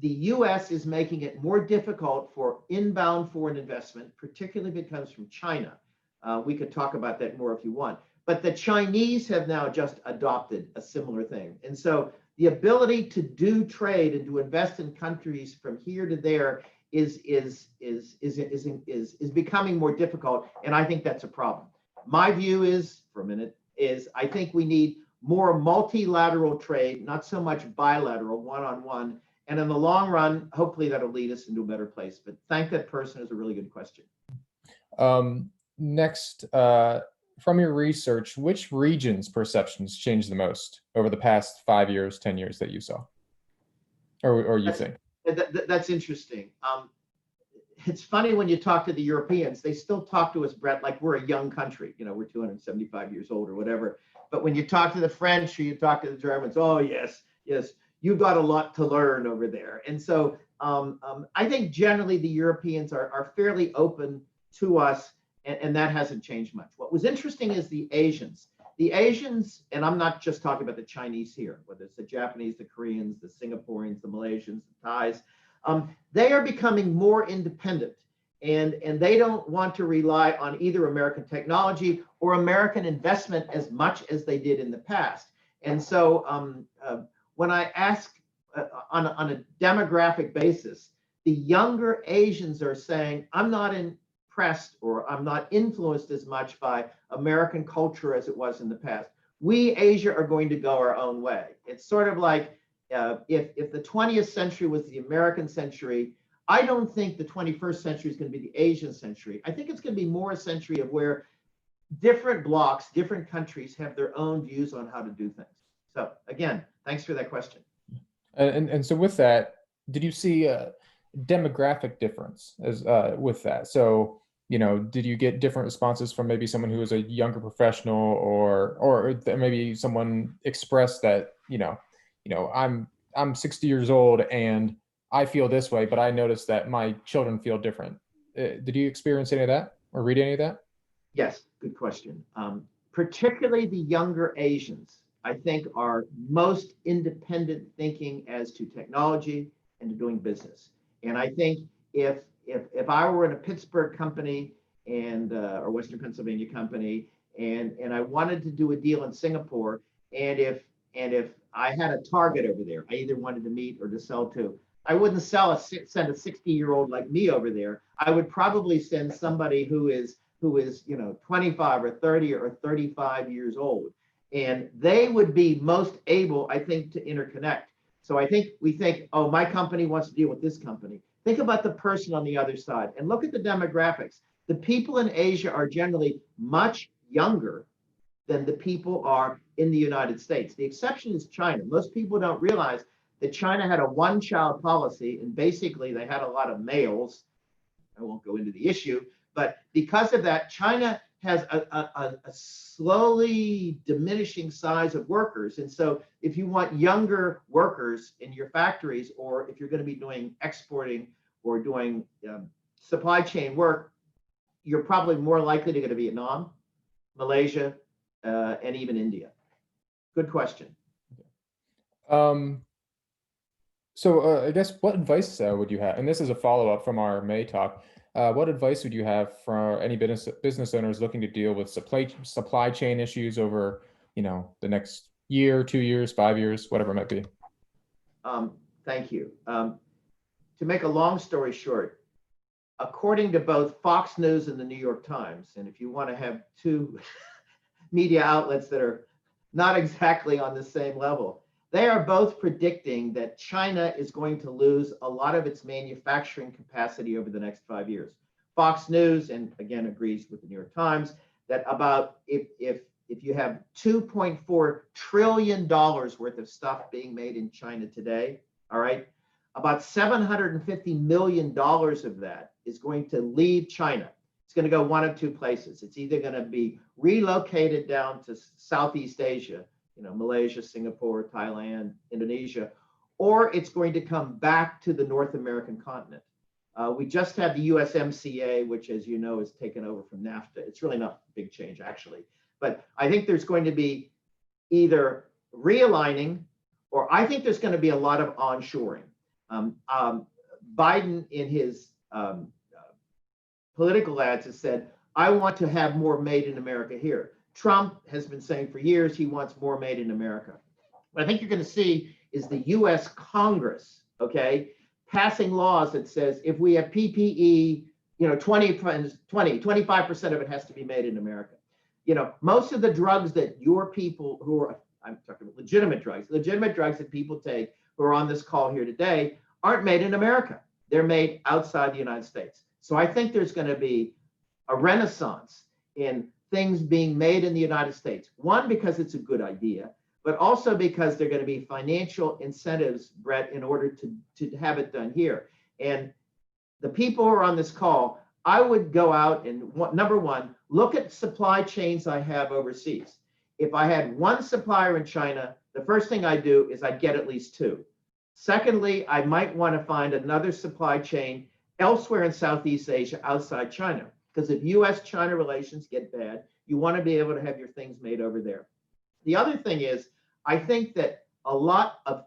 the U.S. is making it more difficult for inbound foreign investment, particularly if it comes from China. We could talk about that more if you want. But the Chinese have now just adopted a similar thing. And so the ability to do trade and to invest in countries from here to there is becoming more difficult, and I think that's a problem. My view is, I think we need more multilateral trade, not so much bilateral, one-on-one, and in the long run, hopefully that'll lead us into a better place. But thank that person is a really good question. Next, from your research, which regions' perceptions changed the most over the past 5 years, 10 years that you saw, or you think? That's interesting. It's funny when you talk to the Europeans, they still talk to us, Brett, like we're a young country. We're 275 years old or whatever. But when you talk to the French or you talk to the Germans, oh, yes, you've got a lot to learn over there. And so I think generally the Europeans are fairly open to us, and that hasn't changed much. What was interesting is the Asians. The Asians, and I'm not just talking about the Chinese here, whether it's the Japanese, the Koreans, the Singaporeans, the Malaysians, the Thais, they are becoming more independent, and they don't want to rely on either American technology or American investment as much as they did in the past. And so when I ask on a demographic basis, the younger Asians are saying, I'm not impressed or I'm not influenced as much by American culture as it was in the past. We, Asia, are going to go our own way. It's sort of like if the 20th century was the American century, I don't think the 21st century is going to be the Asian century. I think it's going to be more a century of where different blocks, different countries have their own views on how to do things. So again, thanks for that question. And so with that, did you see a demographic difference as with that? So, did you get different responses from maybe someone who was a younger professional, or maybe someone expressed that, I'm 60 years old and I feel this way, but I noticed that my children feel different. Did you experience any of that or read any of that? Yes, good question. Particularly the younger Asians, I think, are most independent thinking as to technology and to doing business. And I think if I were in a Pittsburgh company or Western Pennsylvania company, and I wanted to do a deal in Singapore, and if I had a target over there, I either wanted to meet or to sell to, I wouldn't send a 60-year-old like me over there. I would probably send somebody who is 25 or 30 or 35 years old, and they would be most able, I think, to interconnect. So I think we think, oh, my company wants to deal with this company. Think about the person on the other side and look at the demographics. The people in Asia are generally much younger than the people are in the United States. The exception is China. Most people don't realize that China had a one-child policy, and basically they had a lot of males. I won't go into the issue, but because of that, China has a slowly diminishing size of workers. And so if you want younger workers in your factories, or if you're going to be doing exporting or doing supply chain work, you're probably more likely to go to Vietnam, Malaysia, and even India. Good question. So I guess what advice would you have? And this is a follow-up from our May talk. what advice would you have for any business owners looking to deal with supply chain issues over, the next year, 2 years, 5 years, whatever it might be? Thank you. To make a long story short, according to both Fox News and the New York Times, and if you want to have two media outlets that are not exactly on the same level, they are both predicting that China is going to lose a lot of its manufacturing capacity over the next 5 years. Fox News, and again agrees with the New York Times, that about if you have $2.4 trillion worth of stuff being made in China today, all right, about $750 million of that is going to leave China. It's going to go one of two places. It's either going to be relocated down to Southeast Asia, Malaysia, Singapore, Thailand, Indonesia, or it's going to come back to the North American continent. We just had the USMCA, which, as you know, is taken over from NAFTA. It's really not a big change, actually. But I think there's going to be either realigning, or I think there's going to be a lot of onshoring. Biden, in his political ads, has said, I want to have more made in America here. Trump has been saying for years he wants more made in America. What I think you're going to see is the U.S. Congress, okay, passing laws that says if we have PPE, 25% of it has to be made in America. Most of the drugs that your people who are, I'm talking about legitimate drugs that people take who are on this call here today aren't made in America. They're made outside the United States. So I think there's going to be a renaissance in things being made in the United States. One, because it's a good idea, but also because there are going to be financial incentives, Brett, in order to have it done here. And the people who are on this call, I would go out and, number one, look at supply chains I have overseas. If I had one supplier in China, the first thing I do is I get at least two. Secondly, I might want to find another supply chain elsewhere in Southeast Asia outside China. Because if U.S.-China relations get bad, you want to be able to have your things made over there. The other thing is, I think that a lot of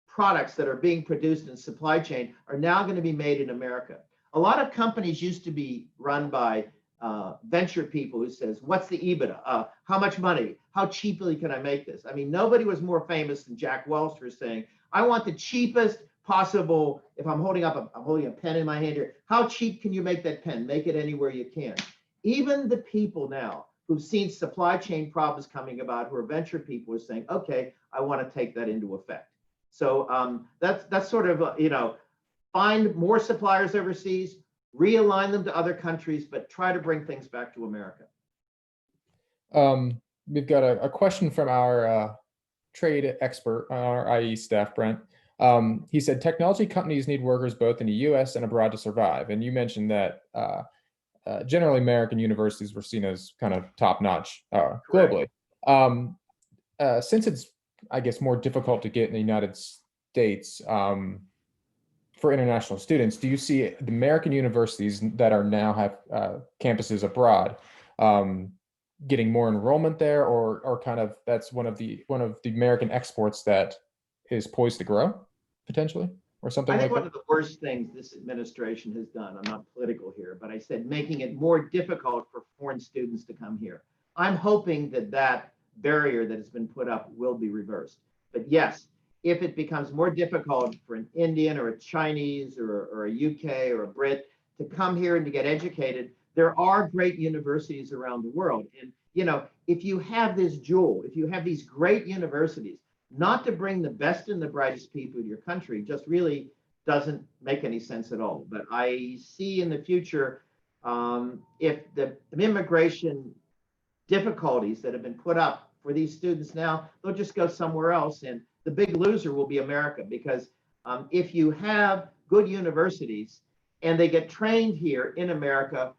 products that are being produced in supply chain are now going to be made in America. A lot of companies used to be run by venture people who says, what's the EBITDA? How much money? How cheaply can I make this? I mean, nobody was more famous than Jack Welch for saying, I want the cheapest possible. If I'm holding a pen in my hand here, how cheap can you make that pen? Make it anywhere you can. Even the people now who've seen supply chain problems coming about, who are venture people, are saying, okay, I want to take that into effect. So that's sort of, find more suppliers overseas, realign them to other countries, but try to bring things back to America. We've got a question from our trade expert on our IE staff, Brent. He said, technology companies need workers both in the U.S. and abroad to survive. And you mentioned that generally American universities were seen as kind of top-notch globally. Since it's, I guess, more difficult to get in the United States for international students, do you see the American universities that are now have campuses abroad getting more enrollment there, or kind of that's one of the American exports that is poised to grow potentially, or something like that? I think one of the worst things this administration has done, I'm not political here, but I said making it more difficult for foreign students to come here. I'm hoping that barrier that has been put up will be reversed. But yes, if it becomes more difficult for an Indian or a Chinese or a UK or a Brit to come here and to get educated, there are great universities around the world. And, if you have this jewel, if you have these great universities, not to bring the best and the brightest people to your country just really doesn't make any sense at all. But I see in the future, if the immigration difficulties that have been put up for these students now, they'll just go somewhere else. And the big loser will be America, because if you have good universities and they get trained here in America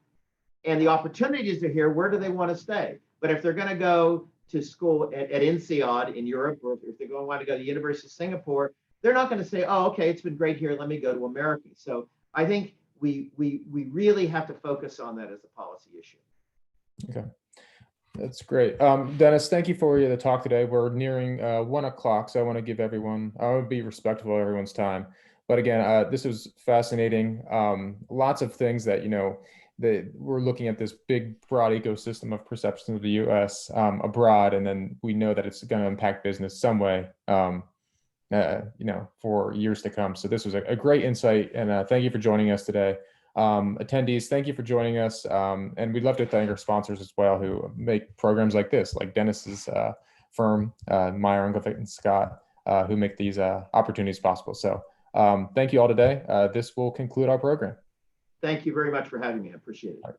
and the opportunities are here, where do they want to stay? But if they're going to go to school at INSEAD in Europe, or if they're going to want to go to the University of Singapore, they're not going to say, oh, okay, it's been great here, let me go to America. So I think we really have to focus on that as a policy issue. Okay. That's great. Dennis, thank you for the talk today. We're nearing 1 o'clock, so I want to give everyone, I would be respectful of everyone's time. But again, this was fascinating. Lots of things that, that we're looking at this big, broad ecosystem of perceptions of the U.S. Abroad, and then we know that it's going to impact business some way, for years to come. So this was a great insight, and thank you for joining us today. Attendees, thank you for joining us. And we'd love to thank our sponsors as well, who make programs like this, like Dennis's firm, Meyer, Unkovic, and Scott, who make these opportunities possible. So thank you all today. This will conclude our program. Thank you very much for having me. I appreciate it.